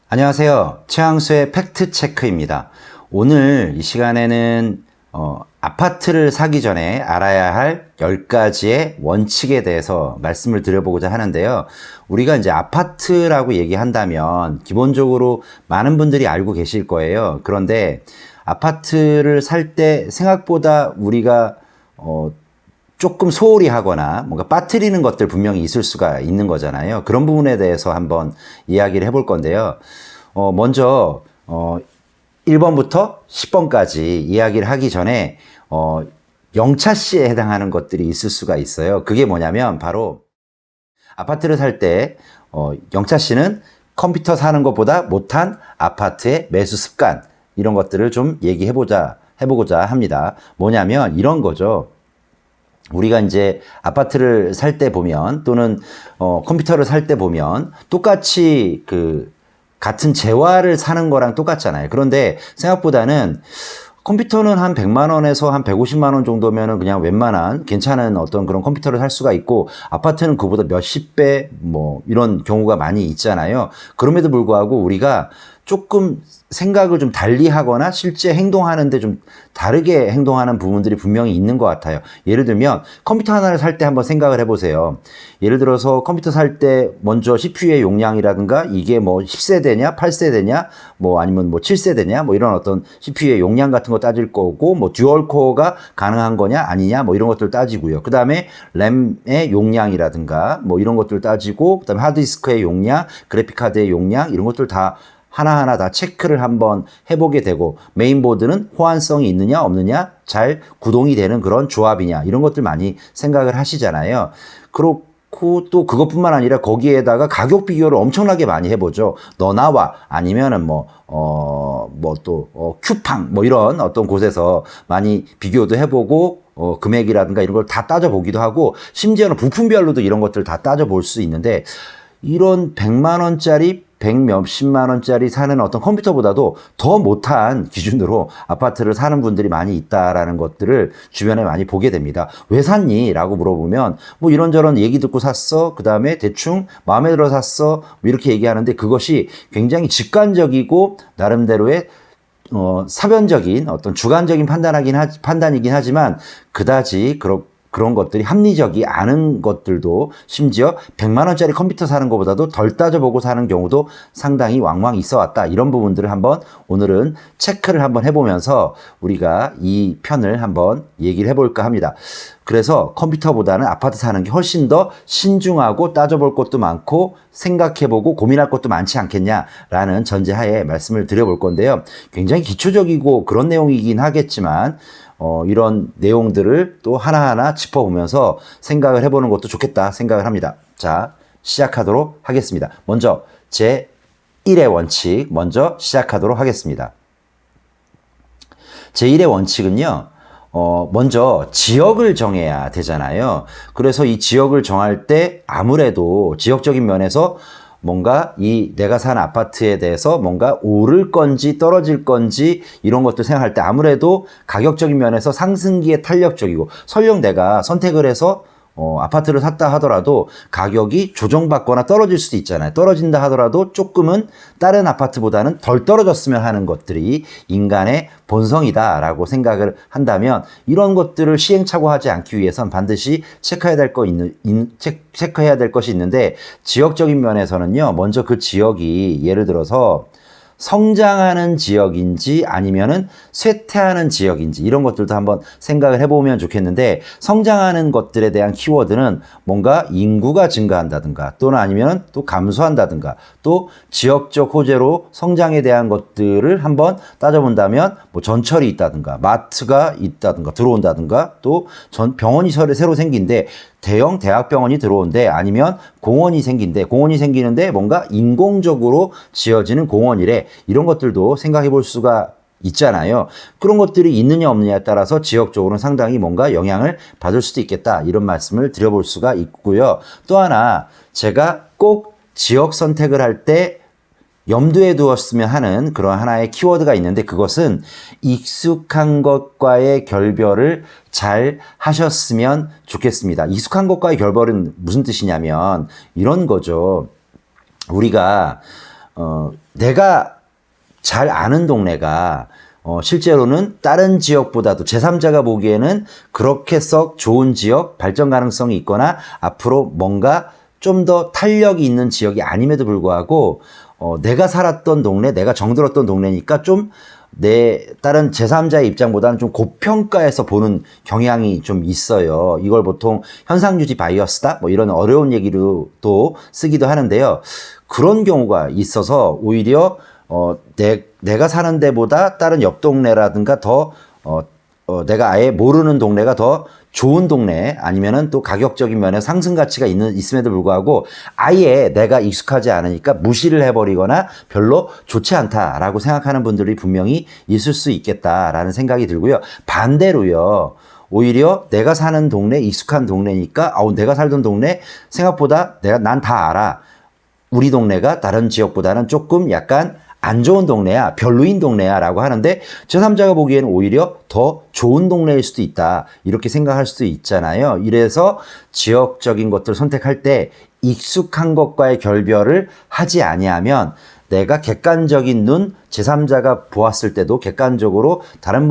안녕하세요. 최항수의 팩트체크입니다. 오늘 이 시간에는 아파트를 사기 전에 알아야 할 10가지의 원칙에 대해서 말씀을 드려보고자 하는데요. 우리가 이제 아파트라고 얘기한다면 기본적으로 많은 분들이 알고 계실 거예요. 그런데 아파트를 살 때 생각보다 우리가 조금 소홀히 하거나 뭔가 빠뜨리는 것들 분명히 있을 수가 있는 거잖아요. 그런 부분에 대해서 한번 이야기를 해볼 건데요. 먼저 1번부터 10번까지 이야기를 하기 전에 영차시에 해당하는 것들이 있을 수가 있어요. 그게 뭐냐면 바로 아파트를 살 때 영차시는 컴퓨터 사는 것보다 못한 아파트의 매수 습관, 이런 것들을 좀 해보고자 합니다. 뭐냐면 이런 거죠. 우리가 이제 아파트를 살 때 보면 또는 컴퓨터를 살 때 보면 똑같이 같은 재화를 사는 거랑 똑같잖아요. 그런데 생각보다는 컴퓨터는 한 100만 원에서 한 150만 원 정도면은 그냥 웬만한 괜찮은 어떤 그런 컴퓨터를 살 수가 있고, 아파트는 그보다 몇십 배 이런 경우가 많이 있잖아요. 그럼에도 불구하고 우리가 조금 생각을 좀 달리 하거나 실제 행동하는데 좀 다르게 행동하는 부분들이 분명히 있는 것 같아요. 예를 들면 컴퓨터 하나를 살 때 한번 생각을 해보세요. 예를 들어서 컴퓨터 살 때 먼저 CPU의 용량이라든가 이게 10세대냐 8세대냐 아니면 7세대냐 이런 어떤 CPU의 용량 같은 거 따질 거고, 듀얼 코어가 가능한 거냐 아니냐 이런 것들 따지고요. 그 다음에 램의 용량이라든가 이런 것들 따지고, 그 다음에 하드디스크의 용량, 그래픽카드의 용량, 이런 것들 다 하나하나 다 체크를 한번 해보게 되고, 메인보드는 호환성이 있느냐 없느냐, 잘 구동이 되는 그런 조합이냐, 이런 것들 많이 생각을 하시잖아요. 그렇고 또 그것뿐만 아니라 거기에다가 가격 비교를 엄청나게 많이 해보죠. 너나와 아니면은 큐팡 이런 어떤 곳에서 많이 비교도 해보고, 금액이라든가 이런 걸 다 따져보기도 하고, 심지어는 부품별로도 이런 것들 다 따져볼 수 있는데, 이런 100만 원짜리 100 몇십만 원짜리 사는 어떤 컴퓨터보다도 더 못한 기준으로 아파트를 사는 분들이 많이 있다라는 것들을 주변에 많이 보게 됩니다. 왜 샀니? 라고 물어보면 이런저런 얘기 듣고 샀어. 그 다음에 대충 마음에 들어 샀어. 이렇게 얘기하는데, 그것이 굉장히 직관적이고 나름대로의 사변적인 어떤 주관적인 판단이긴 하지만 그다지 그런 것들이 합리적이 않은 것들도, 심지어 100만 원짜리 컴퓨터 사는 것보다도 덜 따져보고 사는 경우도 상당히 왕왕 있어 왔다. 이런 부분들을 한번 오늘은 체크를 한번 해보면서 우리가 이 편을 한번 얘기를 해볼까 합니다. 그래서 컴퓨터보다는 아파트 사는 게 훨씬 더 신중하고 따져볼 것도 많고 생각해보고 고민할 것도 많지 않겠냐라는 전제하에 말씀을 드려볼 건데요. 굉장히 기초적이고 그런 내용이긴 하겠지만 이런 내용들을 또 하나하나 짚어보면서 생각을 해보는 것도 좋겠다 생각을 합니다. 자, 시작하도록 하겠습니다. 먼저 제 1의 원칙 먼저 시작하도록 하겠습니다. 제 1의 원칙은요, 먼저 지역을 정해야 되잖아요. 그래서 이 지역을 정할 때 아무래도 지역적인 면에서 뭔가 내가 사는 아파트에 대해서 뭔가 오를 건지 떨어질 건지 이런 것도 생각할 때 아무래도 가격적인 면에서 상승기에 탄력적이고, 설령 내가 선택을 해서 아파트를 샀다 하더라도 가격이 조정받거나 떨어질 수도 있잖아요. 떨어진다 하더라도 조금은 다른 아파트보다는 덜 떨어졌으면 하는 것들이 인간의 본성이다라고 생각을 한다면, 이런 것들을 시행착오하지 않기 위해선 반드시 체크해야 될 것이 있는데, 지역적인 면에서는요, 먼저 그 지역이 예를 들어서 성장하는 지역인지 아니면은 쇠퇴하는 지역인지 이런 것들도 한번 생각을 해보면 좋겠는데, 성장하는 것들에 대한 키워드는 뭔가 인구가 증가한다든가 또는 아니면 또 감소한다든가, 또 지역적 호재로 성장에 대한 것들을 한번 따져본다면 전철이 있다든가 마트가 있다든가 들어온다든가, 또 병원이 새로 생긴데 대형 대학병원이 들어온대, 아니면 공원이 생기는데 뭔가 인공적으로 지어지는 공원이래, 이런 것들도 생각해 볼 수가 있잖아요. 그런 것들이 있느냐 없느냐에 따라서 지역적으로는 상당히 뭔가 영향을 받을 수도 있겠다, 이런 말씀을 드려볼 수가 있고요. 또 하나, 제가 꼭 지역 선택을 할 때 염두에 두었으면 하는 그런 하나의 키워드가 있는데, 그것은 익숙한 것과의 결별을 잘 하셨으면 좋겠습니다. 익숙한 것과의 결별은 무슨 뜻이냐면 이런 거죠. 우리가 내가 잘 아는 동네가 실제로는 다른 지역보다도 제3자가 보기에는 그렇게 썩 좋은 지역, 발전 가능성이 있거나 앞으로 뭔가 좀 더 탄력이 있는 지역이 아님에도 불구하고 내가 살았던 동네, 내가 정들었던 동네니까 좀 다른 제3자의 입장보다는 좀 고평가해서 보는 경향이 좀 있어요. 이걸 보통 현상유지 바이어스다? 뭐 이런 어려운 얘기로 또 쓰기도 하는데요. 그런 경우가 있어서 오히려 내가 사는 데보다 다른 옆 동네라든가 내가 아예 모르는 동네가 더 좋은 동네 아니면은 또 가격적인 면에 상승 가치가 있음에도 불구하고 아예 내가 익숙하지 않으니까 무시를 해버리거나 별로 좋지 않다라고 생각하는 분들이 분명히 있을 수 있겠다라는 생각이 들고요. 반대로요. 오히려 내가 사는 동네, 익숙한 동네니까 내가 살던 동네 생각보다 난 다 알아. 우리 동네가 다른 지역보다는 조금 약간 안 좋은 동네야, 별로인 동네야 라고 하는데 제3자가 보기에는 오히려 더 좋은 동네일 수도 있다 이렇게 생각할 수도 있잖아요. 이래서 지역적인 것들을 선택할 때 익숙한 것과의 결별을 하지 아니하면 내가 객관적인 눈, 제3자가 보았을 때도 객관적으로 다른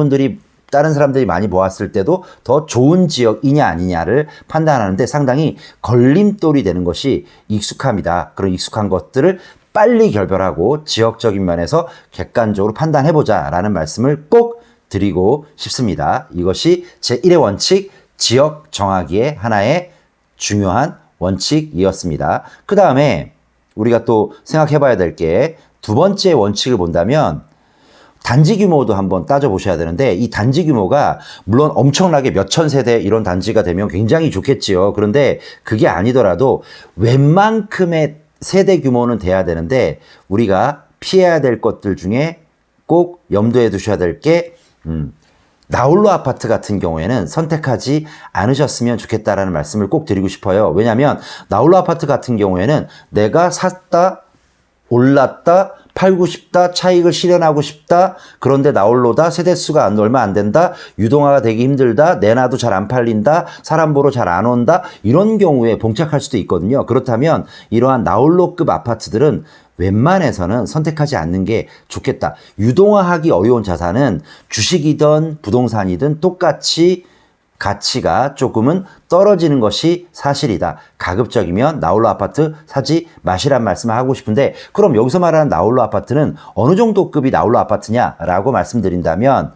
사람들이 많이 보았을 때도 더 좋은 지역이냐 아니냐를 판단하는데 상당히 걸림돌이 되는 것이 익숙함이다. 그런 익숙한 것들을 빨리 결별하고 지역적인 면에서 객관적으로 판단해보자 라는 말씀을 꼭 드리고 싶습니다. 이것이 제1의 원칙, 지역 정하기의 하나의 중요한 원칙이었습니다. 그 다음에 우리가 또 생각해봐야 될 게 두 번째 원칙을 본다면 단지 규모도 한번 따져보셔야 되는데 이 단지 규모가 물론 엄청나게 몇천 세대 이런 단지가 되면 굉장히 좋겠지요. 그런데 그게 아니더라도 웬만큼의 세대 규모는 돼야 되는데 우리가 피해야 될 것들 중에 꼭 염두에 두셔야 될 게 나홀로 아파트 같은 경우에는 선택하지 않으셨으면 좋겠다라는 말씀을 꼭 드리고 싶어요. 왜냐하면 나홀로 아파트 같은 경우에는 내가 샀다, 올랐다, 팔고 싶다, 차익을 실현하고 싶다, 그런데 나홀로다, 세대수가 얼마 안 된다, 유동화가 되기 힘들다, 내놔도 잘 안 팔린다, 사람 보러 잘 안 온다, 이런 경우에 봉착할 수도 있거든요. 그렇다면 이러한 나홀로급 아파트들은 웬만해서는 선택하지 않는 게 좋겠다. 유동화하기 어려운 자산은 주식이든 부동산이든 똑같이 가치가 조금은 떨어지는 것이 사실이다. 가급적이면 나홀로 아파트 사지 마시란 말씀을 하고 싶은데 그럼 여기서 말하는 나홀로 아파트는 어느 정도 급이 나홀로 아파트냐라고 말씀드린다면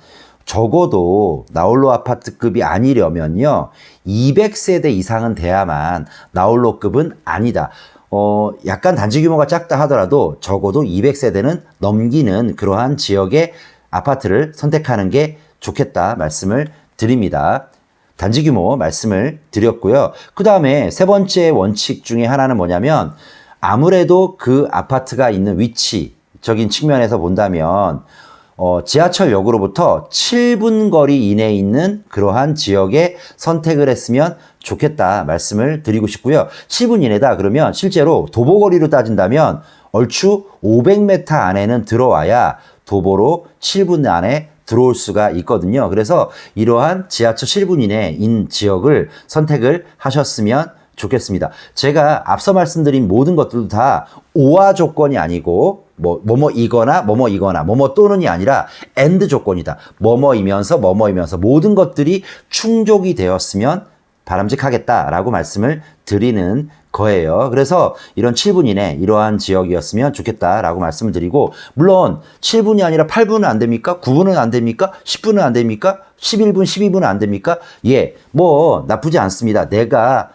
적어도 나홀로 아파트급이 아니려면요 200세대 이상은 돼야만 나홀로급은 아니다. 약간 단지 규모가 작다 하더라도 적어도 200세대는 넘기는 그러한 지역의 아파트를 선택하는 게 좋겠다 말씀을 드립니다. 단지 규모 말씀을 드렸고요. 그 다음에 세 번째 원칙 중에 하나는 뭐냐면 아무래도 그 아파트가 있는 위치적인 측면에서 본다면 지하철역으로부터 7분 거리 이내에 있는 그러한 지역에 선택을 했으면 좋겠다 말씀을 드리고 싶고요. 7분 이내다 그러면 실제로 도보거리로 따진다면 얼추 500m 안에는 들어와야 도보로 7분 안에 들어올 수가 있거든요. 그래서 이러한 지하철 7분 이내인 지역을 선택을 하셨으면 좋겠습니다. 제가 앞서 말씀드린 모든 것들도 다 오화 조건이 아니고 뭐뭐이거나 뭐뭐 또는이 아니라 and 조건이다. 뭐뭐이면서 모든 것들이 충족이 되었으면 바람직하겠다라고 말씀을 드리는 거예요. 그래서 이런 7분 이내 이러한 지역이었으면 좋겠다라고 말씀을 드리고 물론 7분이 아니라 8분은 안 됩니까? 9분은 안 됩니까? 10분은 안 됩니까? 11분, 12분은 안 됩니까? 예, 나쁘지 않습니다. 내가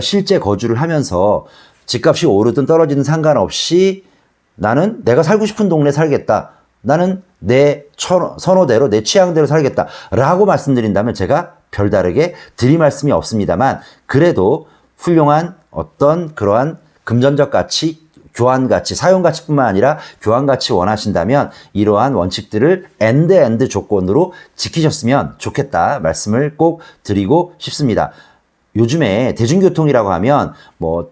실제 거주를 하면서 집값이 오르든 떨어지든 상관없이 나는 내가 살고 싶은 동네에 살겠다. 나는 내 선호대로 내 취향대로 살겠다. 라고 말씀드린다면 제가 별다르게 드릴 말씀이 없습니다만 그래도 훌륭한 어떤 그러한 금전적 가치, 교환 가치, 사용 가치뿐만 아니라 교환 가치 원하신다면 이러한 원칙들을 end 조건으로 지키셨으면 좋겠다 말씀을 꼭 드리고 싶습니다. 요즘에 대중교통이라고 하면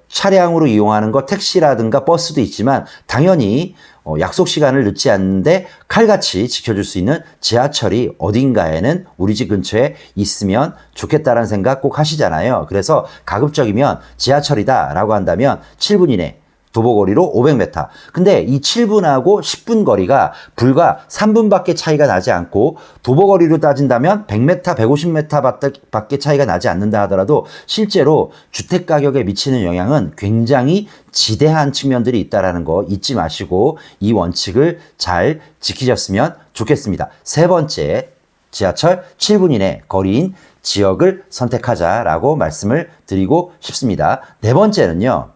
차량으로 이용하는 거 택시라든가 버스도 있지만 당연히 약속 시간을 늦지 않는데 칼같이 지켜줄 수 있는 지하철이 어딘가에는 우리 집 근처에 있으면 좋겠다라는 생각 꼭 하시잖아요. 그래서 가급적이면 지하철이다 라고 한다면 7분 이내 도보거리로 500m. 근데 이 7분하고 10분 거리가 불과 3분밖에 차이가 나지 않고 도보거리로 따진다면 100m, 150m 밖에 차이가 나지 않는다 하더라도 실제로 주택 가격에 미치는 영향은 굉장히 지대한 측면들이 있다는 거 잊지 마시고 이 원칙을 잘 지키셨으면 좋겠습니다. 세 번째, 지하철 7분 이내 거리인 지역을 선택하자라고 말씀을 드리고 싶습니다. 네 번째는요.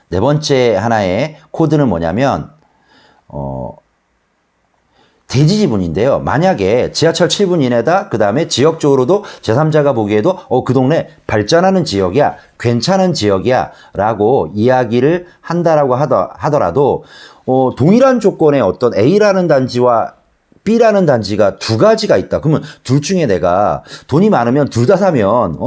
네 번째 하나의 코드는 뭐냐면 대지지분인데요. 만약에 지하철 7분 이내다, 그 다음에 지역적으로도 제3자가 보기에도 그 동네 발전하는 지역이야, 괜찮은 지역이야 라고 이야기를 한다라고 하더라도 동일한 조건의 어떤 A라는 단지와 B라는 단지가 두 가지가 있다. 그러면 둘 중에 내가 돈이 많으면 둘 다 사면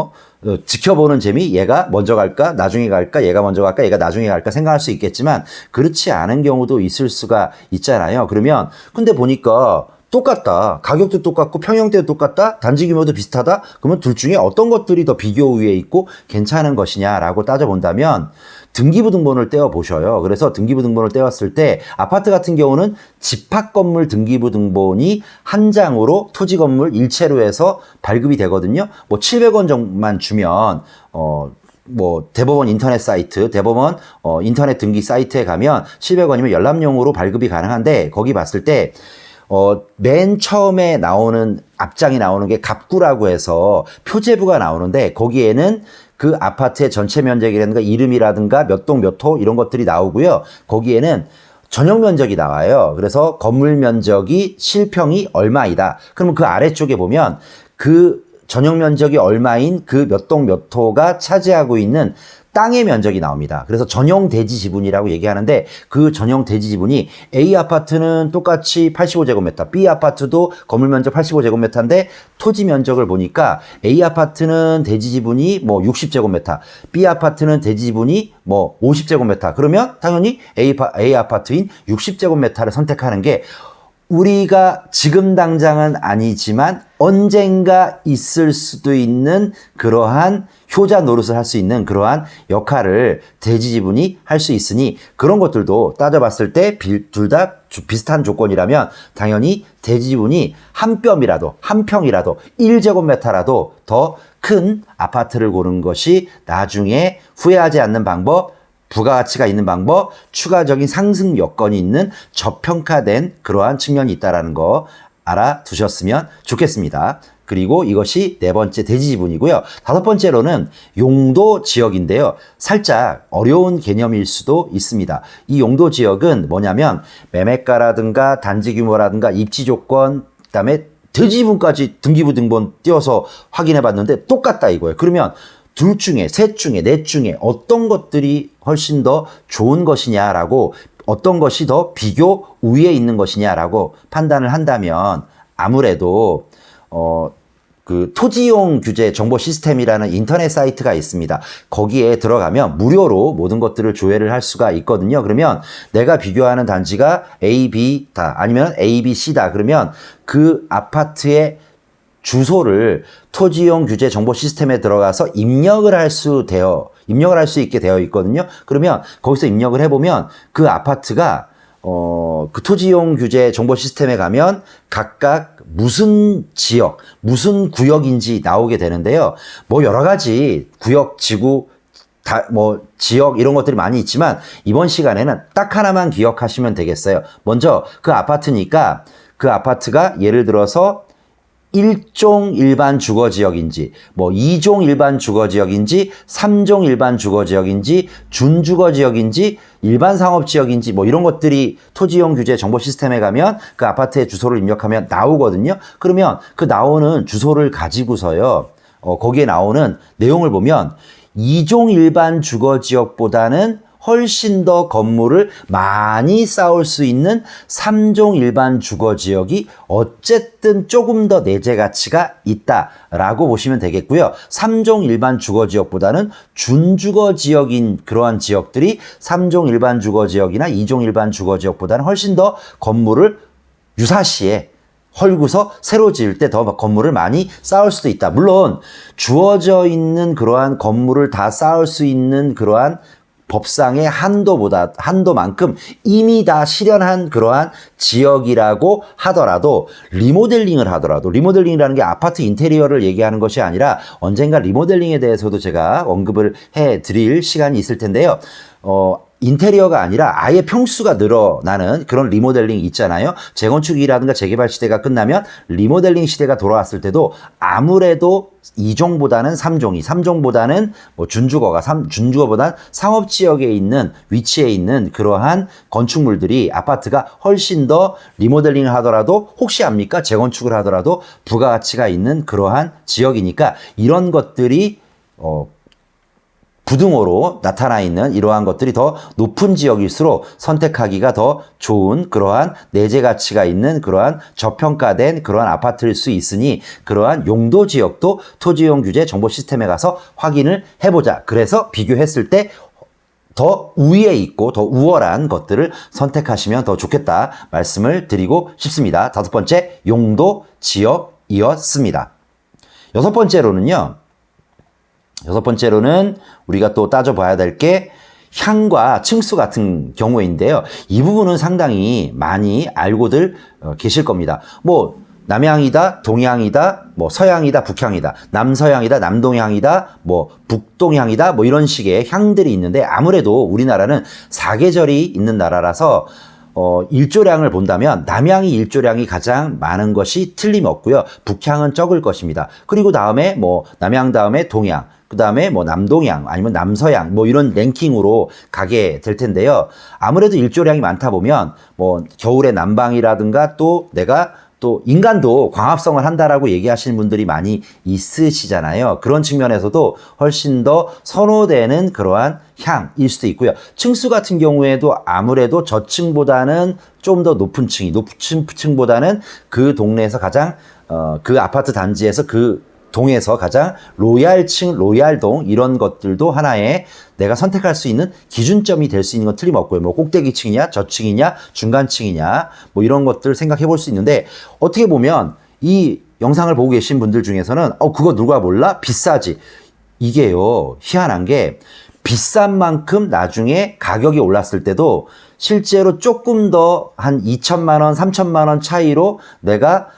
지켜보는 재미, 얘가 먼저 갈까, 나중에 갈까, 얘가 먼저 갈까, 얘가 나중에 갈까 생각할 수 있겠지만 그렇지 않은 경우도 있을 수가 있잖아요. 그러면 근데 보니까 똑같다. 가격도 똑같고 평형대도 똑같다. 단지 규모도 비슷하다. 그러면 둘 중에 어떤 것들이 더 비교 우위에 있고 괜찮은 것이냐라고 따져본다면 등기부등본을 떼어보셔요. 그래서 등기부등본을 떼었을 때 아파트 같은 경우는 집합건물 등기부등본이 한 장으로 토지 건물 일체로 해서 발급이 되거든요. 뭐 700원 정도만 주면 뭐 대법원 인터넷 사이트, 대법원 인터넷 등기 사이트에 가면 700원이면 열람용으로 발급이 가능한데 거기 봤을 때 맨 처음에 나오는 앞장이 나오는 게 갑구라고 해서 표제부가 나오는데 거기에는 그 아파트의 전체 면적이라든가 이름이라든가 몇 동 몇 호 이런 것들이 나오고요. 거기에는 전용 면적이 나와요. 그래서 건물 면적이 실평이 얼마이다. 그러면 그 아래쪽에 보면 그 전용 면적이 얼마인 그 몇 동 몇 호가 차지하고 있는 땅의 면적이 나옵니다. 그래서 전용 대지 지분이라고 얘기하는데 그 전용 대지 지분이 A 아파트는 똑같이 85제곱미터, B 아파트도 건물 면적 85제곱미터인데 토지 면적을 보니까 A 아파트는 대지 지분이 뭐 60제곱미터, B 아파트는 대지 지분이 뭐 50제곱미터. 그러면 당연히 A 아파트인 60제곱미터를 선택하는 게 우리가 지금 당장은 아니지만 언젠가 있을 수도 있는 그러한 효자 노릇을 할 수 있는 그러한 역할을 대지지분이 할 수 있으니 그런 것들도 따져봤을 때 둘 다 비슷한 조건이라면 당연히 대지지분이 한 뼘이라도 한 평이라도 1제곱미터라도 더 큰 아파트를 고른 것이 나중에 후회하지 않는 방법, 부가가치가 있는 방법, 추가적인 상승 여건이 있는 저평가된 그러한 측면이 있다는 거 알아두셨으면 좋겠습니다. 그리고 이것이 네 번째 대지지분이고요. 다섯 번째로는 용도 지역인데요. 살짝 어려운 개념일 수도 있습니다. 이 용도 지역은 뭐냐면 매매가라든가 단지 규모라든가 입지 조건, 그다음에 대지지분까지 등기부등본 띄워서 확인해 봤는데 똑같다 이거예요. 그러면 둘 중에, 셋 중에, 넷 중에 어떤 것들이 훨씬 더 좋은 것이냐라고, 어떤 것이 더 비교 우위에 있는 것이냐라고 판단을 한다면 아무래도 그 토지용 규제 정보 시스템이라는 인터넷 사이트가 있습니다. 거기에 들어가면 무료로 모든 것들을 조회를 할 수가 있거든요. 그러면 내가 비교하는 단지가 A, B다 아니면 A, B, C다. 그러면 그 아파트의 주소를 토지용 규제 정보 시스템에 들어가서 입력을 할 수 있게 되어 있거든요. 그러면 거기서 입력을 해보면 그 아파트가 그 토지용 규제 정보 시스템에 가면 각각 무슨 지역, 무슨 구역인지 나오게 되는데요. 뭐 여러 가지 구역, 지구, 지역 이런 것들이 많이 있지만 이번 시간에는 딱 하나만 기억하시면 되겠어요. 먼저 그 아파트니까 그 아파트가 예를 들어서 1종 일반 주거지역인지, 뭐 2종 일반 주거지역인지, 3종 일반 주거지역인지, 준주거지역인지, 일반 상업지역인지 뭐 이런 것들이 토지용 규제 정보 시스템에 가면 그 아파트의 주소를 입력하면 나오거든요. 그러면 그 나오는 주소를 가지고서요, 거기에 나오는 내용을 보면 2종 일반 주거지역보다는 훨씬 더 건물을 많이 쌓을 수 있는 3종 일반 주거지역이 어쨌든 조금 더 내재 가치가 있다라고 보시면 되겠고요. 3종 일반 주거지역보다는 준주거지역인 그러한 지역들이 3종 일반 주거지역이나 2종 일반 주거지역보다는 훨씬 더 건물을 유사시에 헐고서 새로 지을 때 더 건물을 많이 쌓을 수도 있다. 물론 주어져 있는 그러한 건물을 다 쌓을 수 있는 그러한 법상의 한도만큼 이미 다 실현한 그러한 지역이라고 하더라도 리모델링을 하더라도 리모델링이라는 게 아파트 인테리어를 얘기하는 것이 아니라 언젠가 리모델링에 대해서도 제가 언급을 해 드릴 시간이 있을 텐데요. 인테리어가 아니라 아예 평수가 늘어나는 그런 리모델링 있잖아요. 재건축이라든가 재개발 시대가 끝나면 리모델링 시대가 돌아왔을 때도 아무래도 2종보다는 3종이, 3종보다는 뭐 준주거보다는 상업지역에 있는 위치에 있는 그러한 건축물들이 아파트가 훨씬 더 리모델링을 하더라도 혹시 압니까? 재건축을 하더라도 부가가치가 있는 그러한 지역이니까 이런 것들이 부등호로 나타나 있는 이러한 것들이 더 높은 지역일수록 선택하기가 더 좋은 그러한 내재 가치가 있는 그러한 저평가된 그러한 아파트일 수 있으니 그러한 용도 지역도 토지이용 규제 정보 시스템에 가서 확인을 해보자. 그래서 비교했을 때 더 우위에 있고 더 우월한 것들을 선택하시면 더 좋겠다 말씀을 드리고 싶습니다. 다섯 번째, 용도 지역이었습니다. 여섯 번째로는 우리가 또 따져봐야 될 게 향과 층수 같은 경우인데요. 이 부분은 상당히 많이 알고들 계실 겁니다. 뭐 남향이다, 동향이다, 뭐 서향이다, 북향이다, 남서향이다, 남동향이다, 뭐 북동향이다, 뭐 이런 식의 향들이 있는데 아무래도 우리나라는 사계절이 있는 나라라서 일조량을 본다면 남향이 일조량이 가장 많은 것이 틀림없고요. 북향은 적을 것입니다. 그리고 다음에 뭐 남향 다음에 동향, 그 다음에 뭐 남동향 아니면 남서향 뭐 이런 랭킹으로 가게 될 텐데요. 아무래도 일조량이 많다 보면 뭐 겨울에 난방이라든가 또 내가 또 인간도 광합성을 한다라고 얘기하시는 분들이 많이 있으시잖아요. 그런 측면에서도 훨씬 더 선호되는 그러한 향일 수도 있고요. 층수 같은 경우에도 아무래도 저층보다는 좀 더 높은 층보다는 그 동네에서 가장 그 아파트 단지에서 그 동에서 가장 로얄층, 로얄동 이런 것들도 하나의 내가 선택할 수 있는 기준점이 될 수 있는 건 틀림없고요. 뭐 꼭대기층이냐, 저층이냐, 중간층이냐 뭐 이런 것들 생각해 볼 수 있는데 어떻게 보면 이 영상을 보고 계신 분들 중에서는 그거 누가 몰라? 비싸지. 이게요. 희한한 게 비싼 만큼 나중에 가격이 올랐을 때도 실제로 조금 더 한 2천만 원, 3천만 원 차이로 내가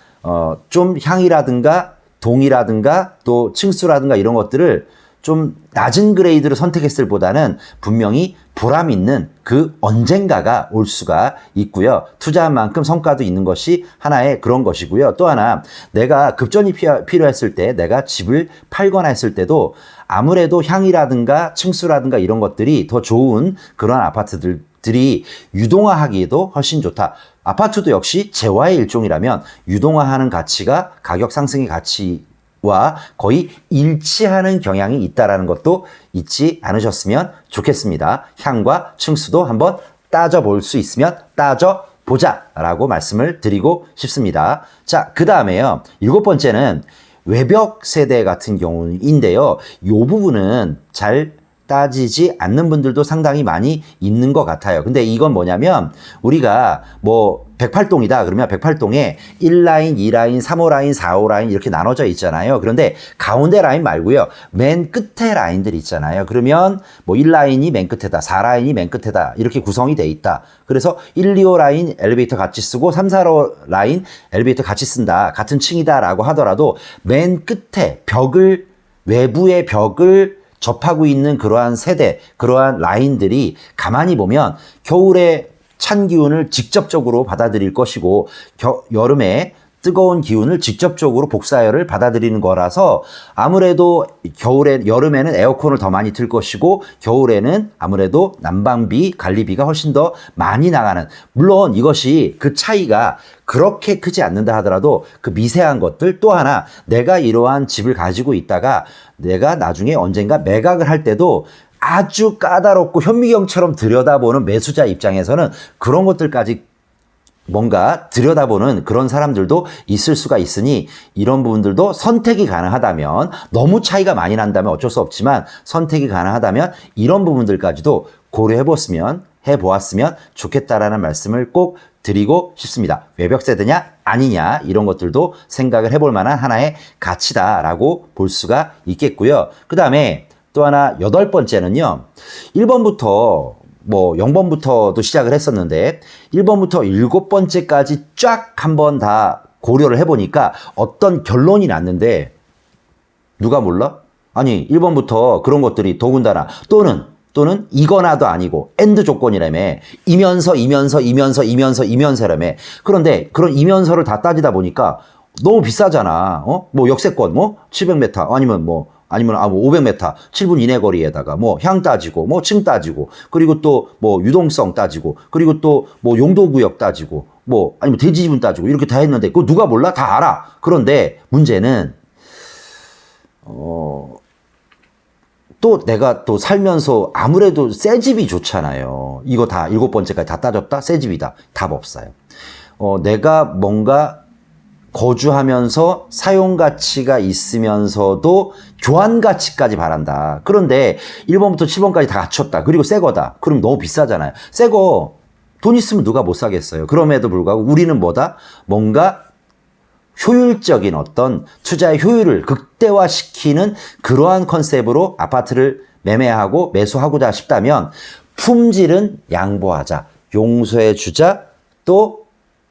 좀 향이라든가 동이라든가 또 층수라든가 이런 것들을 좀 낮은 그레이드로 선택했을 보다는 분명히 보람 있는 그 언젠가가 올 수가 있고요. 투자한 만큼 성과도 있는 것이 하나의 그런 것이고요. 또 하나 내가 급전이 필요했을 때 내가 집을 팔거나 했을 때도 아무래도 향이라든가 층수라든가 이런 것들이 더 좋은 그런 아파트들이 유동화하기에도 훨씬 좋다. 아파트도 역시 재화의 일종이라면 유동화하는 가치가 가격 상승의 가치와 거의 일치하는 경향이 있다는 것도 잊지 않으셨으면 좋겠습니다. 향과 층수도 한번 따져볼 수 있으면 따져보자 라고 말씀을 드리고 싶습니다. 자, 그 다음에요. 일곱 번째는 외벽 세대 같은 경우인데요. 이 부분은 잘 따지지 않는 분들도 상당히 많이 있는 것 같아요. 근데 이건 뭐냐면 우리가 뭐 108동이다 그러면 108동에 1라인, 2라인, 3호 라인, 4호 라인 이렇게 나눠져 있잖아요. 그런데 가운데 라인 말고요. 맨 끝에 라인들 있잖아요. 그러면 뭐 1라인이 맨 끝에다, 4라인이 맨 끝에다 이렇게 구성이 돼 있다. 그래서 1, 2호 라인 엘리베이터 같이 쓰고 3, 4호 라인 엘리베이터 같이 쓴다. 같은 층이다라고 하더라도 맨 끝에 외부의 벽을 접하고 있는 그러한 세대, 그러한 라인들이 가만히 보면 겨울에 찬 기운을 직접적으로 받아들일 것이고 여름에 뜨거운 기운을 직접적으로 복사열을 받아들이는 거라서 아무래도 여름에는 에어컨을 더 많이 틀 것이고 겨울에는 아무래도 난방비, 관리비가 훨씬 더 많이 나가는, 물론 이것이 그 차이가 그렇게 크지 않는다 하더라도 그 미세한 것들, 또 하나 내가 이러한 집을 가지고 있다가 내가 나중에 언젠가 매각을 할 때도 아주 까다롭고 현미경처럼 들여다보는 매수자 입장에서는 그런 것들까지 뭔가 들여다보는 그런 사람들도 있을 수가 있으니 이런 부분들도 선택이 가능하다면, 너무 차이가 많이 난다면 어쩔 수 없지만 선택이 가능하다면 이런 부분들까지도 해보았으면 좋겠다라는 말씀을 꼭 드리고 싶습니다. 외벽 세대냐 아니냐 이런 것들도 생각을 해볼 만한 하나의 가치다라고 볼 수가 있겠고요. 그 다음에 또 하나 여덟 번째는요. 1번부터 뭐 0번부터도 시작을 했었는데 1번부터 7번째까지 쫙 한번 다 고려를 해보니까 어떤 결론이 났는데 누가 몰라? 아니 1번부터 그런 것들이 더군다나 또는 이거나도 아니고 엔드 조건이라며 이면서라며. 그런데 그런 이면서를 다 따지다 보니까 너무 비싸잖아. 뭐 역세권 700m 아니면 500m 7분 이내 거리에다가 뭐 향 따지고 뭐 층 따지고 그리고 또 뭐 유동성 따지고 그리고 또 뭐 용도 구역 따지고 뭐 아니면 대지 지분 따지고 이렇게 다 했는데 그거 누가 몰라? 다 알아. 그런데 문제는 또 내가 또 살면서 아무래도 새 집이 좋잖아요. 이거 다 7번째까지 다 따졌다? 새 집이다. 답 없어요. 내가 뭔가 거주하면서 사용 가치가 있으면서도 교환 가치까지 바란다. 그런데 1번부터 7번까지 다 갖췄다. 그리고 새 거다. 그럼 너무 비싸잖아요. 새 거 돈 있으면 누가 못 사겠어요. 그럼에도 불구하고 우리는 뭐다? 뭔가 효율적인 어떤 투자의 효율을 극대화시키는 그러한 컨셉으로 아파트를 매매하고 매수하고자 싶다면 품질은 양보하자. 용서해 주자. 또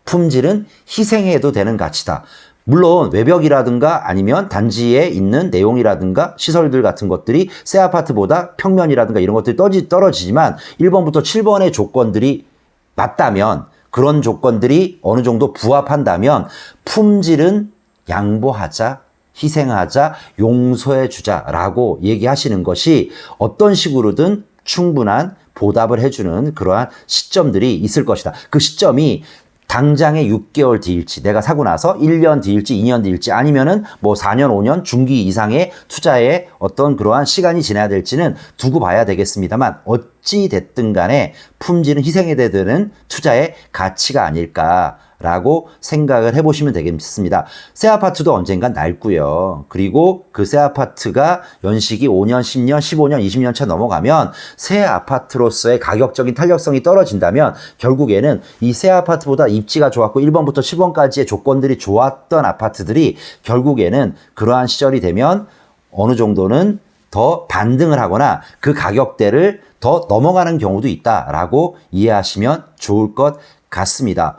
품질은 희생해도 되는 가치다. 물론 외벽이라든가 아니면 단지에 있는 내용이라든가 시설들 같은 것들이 새 아파트보다 평면이라든가 이런 것들이 떨어지지만 1번부터 7번의 조건들이 맞다면 그런 조건들이 어느 정도 부합한다면 품질은 양보하자, 희생하자, 용서해 주자라고 얘기하시는 것이 어떤 식으로든 충분한 보답을 해주는 그러한 시점들이 있을 것이다. 그 시점이 당장의 6개월 뒤일지, 내가 사고 나서 1년 뒤일지, 2년 뒤일지, 아니면은 뭐 4년, 5년 중기 이상의 투자에 어떤 그러한 시간이 지나야 될지는 두고 봐야 되겠습니다만, 어찌 됐든 간에 품질은 희생해야 되는 투자의 가치가 아닐까라고 생각을 해보시면 되겠습니다. 새 아파트도 언젠간 낡고요. 그리고 그 새 아파트가 연식이 5년, 10년, 15년, 20년 차 넘어가면 새 아파트로서의 가격적인 탄력성이 떨어진다면 결국에는 이 새 아파트보다 입지가 좋았고 1번부터 10번까지의 조건들이 좋았던 아파트들이 결국에는 그러한 시절이 되면 어느 정도는 더 반등을 하거나 그 가격대를 더 넘어가는 경우도 있다라고 이해하시면 좋을 것 같습니다.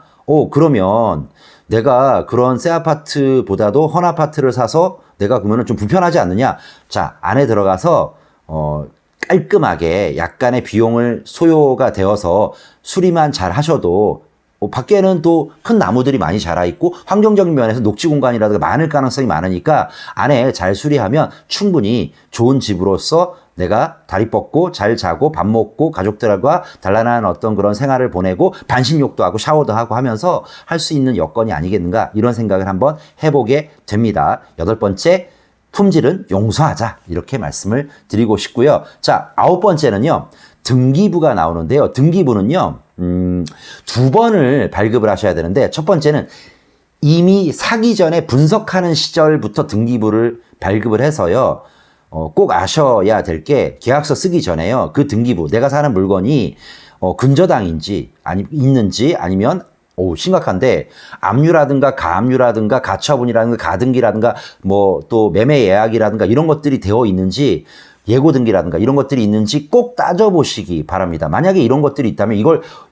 그러면 내가 그런 새 아파트보다도 헌 아파트를 사서 내가 그러면 좀 불편하지 않느냐? 자, 안에 들어가서 깔끔하게 약간의 비용을 소요가 되어서 수리만 잘 하셔도 밖에는 또 큰 나무들이 많이 자라 있고 환경적인 면에서 녹지 공간이라든가 많을 가능성이 많으니까 안에 잘 수리하면 충분히 좋은 집으로서 내가 다리 뻗고 잘 자고 밥 먹고 가족들과 단란한 어떤 그런 생활을 보내고 반신욕도 하고 샤워도 하고 하면서 할 수 있는 여건이 아니겠는가 이런 생각을 한번 해보게 됩니다. 8번째, 품질은 용서하자 이렇게 말씀을 드리고 싶고요. 자, 9번째는요. 등기부가 나오는데요. 등기부는요. 2번을 발급을 하셔야 되는데 첫 번째는 이미 사기 전에 분석하는 시절부터 등기부를 발급을 해서요. 꼭 아셔야 될 게 계약서 쓰기 전에요. 그 등기부, 내가 사는 물건이 근저당인지 있는지 아니면 심각한데 압류라든가 가압류라든가 가처분이라든가 가등기라든가 뭐 또 매매 예약이라든가 이런 것들이 되어 있는지 예고 등기라든가 이런 것들이 있는지 꼭 따져보시기 바랍니다. 만약에 이런 것들이 있다면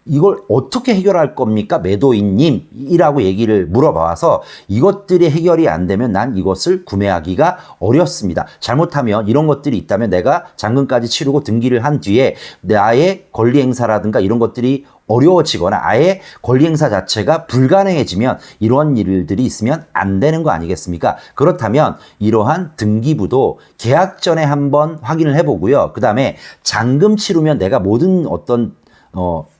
이걸 어떻게 해결할 겁니까? 매도인님이라고 얘기를 물어봐서 이것들이 해결이 안 되면 난 이것을 구매하기가 어렵습니다. 잘못하면 이런 것들이 있다면 내가 잔금까지 치르고 등기를 한 뒤에 나의 권리 행사라든가 이런 것들이 어려워지거나 아예 권리 행사 자체가 불가능해지면 이런 일들이 있으면 안 되는 거 아니겠습니까? 그렇다면 이러한 등기부도 계약 전에 한번 확인을 해보고요. 그 다음에 잔금 치르면 내가 모든 어떤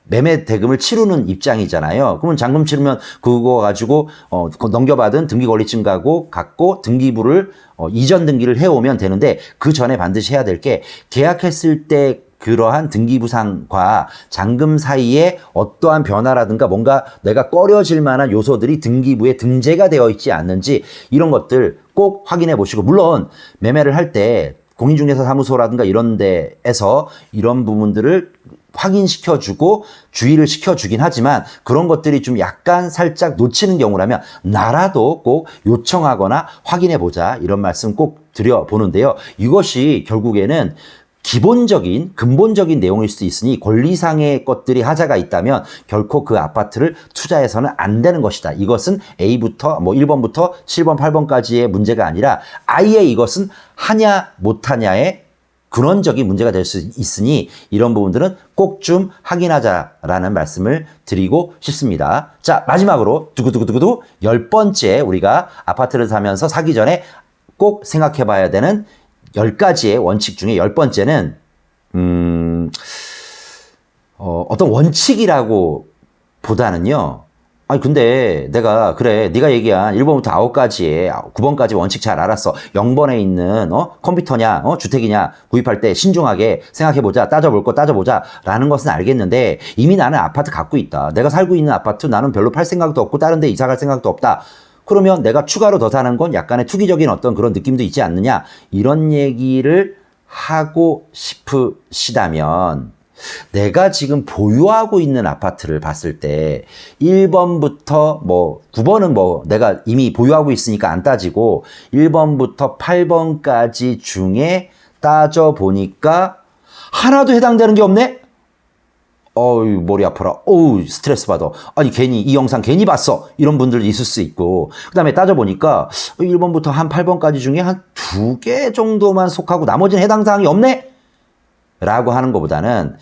매매 대금을 치르는 입장이잖아요. 그러면 잔금 치르면 그거 가지고 넘겨받은 등기권리증 갖고 등기부를 이전 등기를 해오면 되는데 그 전에 반드시 해야 될 게 계약했을 때 그러한 등기부상과 잔금 사이에 어떠한 변화라든가 뭔가 내가 꺼려질 만한 요소들이 등기부에 등재가 되어 있지 않는지 이런 것들 꼭 확인해 보시고, 물론 매매를 할 때 공인중개사 사무소라든가 이런 데에서 이런 부분들을 확인시켜주고 주의를 시켜주긴 하지만 그런 것들이 좀 약간 살짝 놓치는 경우라면 나라도 꼭 요청하거나 확인해보자 이런 말씀 꼭 드려보는데요. 이것이 결국에는 기본적인 근본적인 내용일 수도 있으니 권리상의 것들이 하자가 있다면 결코 그 아파트를 투자해서는 안 되는 것이다. 이것은 A부터 1번부터 7번, 8번까지의 문제가 아니라 아예 이것은 하냐 못하냐의 근원적인 문제가 될 수 있으니 이런 부분들은 꼭 좀 확인하자라는 말씀을 드리고 싶습니다. 자, 마지막으로 두구두구두구두 10번째 우리가 아파트를 사면서 사기 전에 꼭 생각해 봐야 되는 10가지의 원칙 중에 10번째는 어떤 원칙이라고 보다는요. 아니 근데 내가 그래 네가 얘기한 1번부터 9까지의 9번까지 원칙 잘 알았어. 0번에 있는 컴퓨터냐 주택이냐 구입할 때 신중하게 생각해보자. 따져볼 거 따져보자 라는 것은 알겠는데 이미 나는 아파트 갖고 있다. 내가 살고 있는 아파트 나는 별로 팔 생각도 없고 다른 데 이사 갈 생각도 없다. 그러면 내가 추가로 더 사는 건 약간의 투기적인 어떤 그런 느낌도 있지 않느냐 이런 얘기를 하고 싶으시다면 내가 지금 보유하고 있는 아파트를 봤을 때 1번부터 9번은 내가 이미 보유하고 있으니까 안 따지고 1번부터 8번까지 중에 따져보니까 하나도 해당되는 게 없네? 어우 머리 아파라. 어우 스트레스 받아. 아니 괜히 이 영상 괜히 봤어. 이런 분들도 있을 수 있고 그 다음에 따져보니까 1번부터 한 8번까지 중에 한 2개 정도만 속하고 나머지는 해당 사항이 없네? 라고 하는 것보다는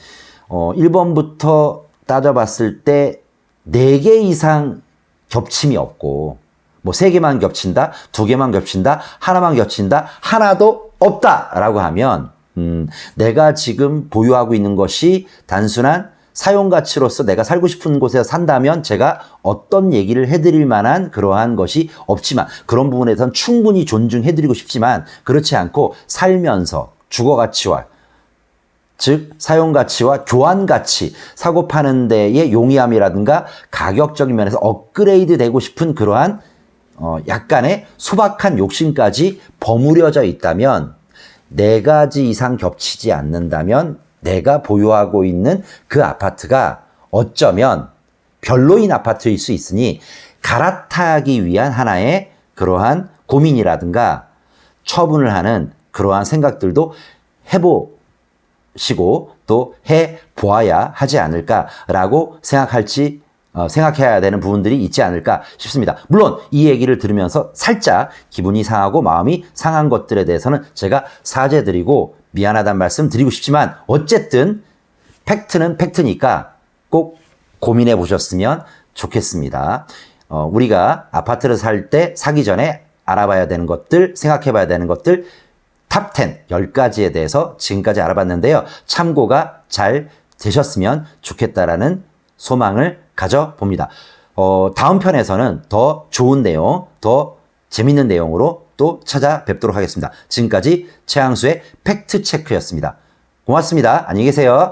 1번부터 따져봤을 때 4개 이상 겹침이 없고 3개만 겹친다, 2개만 겹친다, 하나만 겹친다, 하나도 없다 라고 하면 내가 지금 보유하고 있는 것이 단순한 사용가치로서 내가 살고 싶은 곳에서 산다면 제가 어떤 얘기를 해드릴 만한 그러한 것이 없지만 그런 부분에선 충분히 존중해드리고 싶지만 그렇지 않고 살면서 주거가치와 즉 사용가치와 교환가치, 사고 파는 데의 용이함이라든가 가격적인 면에서 업그레이드 되고 싶은 그러한 약간의 소박한 욕심까지 버무려져 있다면 4가지 이상 겹치지 않는다면 내가 보유하고 있는 그 아파트가 어쩌면 별로인 아파트일 수 있으니 갈아타기 위한 하나의 그러한 고민이라든가 처분을 하는 그러한 생각들도 해보시고 또 해보아야 하지 않을까라고 생각해야 되는 부분들이 있지 않을까 싶습니다. 물론 이 얘기를 들으면서 살짝 기분이 상하고 마음이 상한 것들에 대해서는 제가 사죄드리고 미안하다는 말씀 드리고 싶지만 어쨌든 팩트는 팩트니까 꼭 고민해 보셨으면 좋겠습니다. 우리가 아파트를 살 때 사기 전에 알아봐야 되는 것들, 생각해 봐야 되는 것들 탑 10, 10가지에 대해서 지금까지 알아봤는데요. 참고가 잘 되셨으면 좋겠다라는 소망을 가져봅니다. 다음 편에서는 더 좋은 내용, 더 재밌는 내용으로 또 찾아뵙도록 하겠습니다. 지금까지 최항수의 팩트체크였습니다. 고맙습니다. 안녕히 계세요.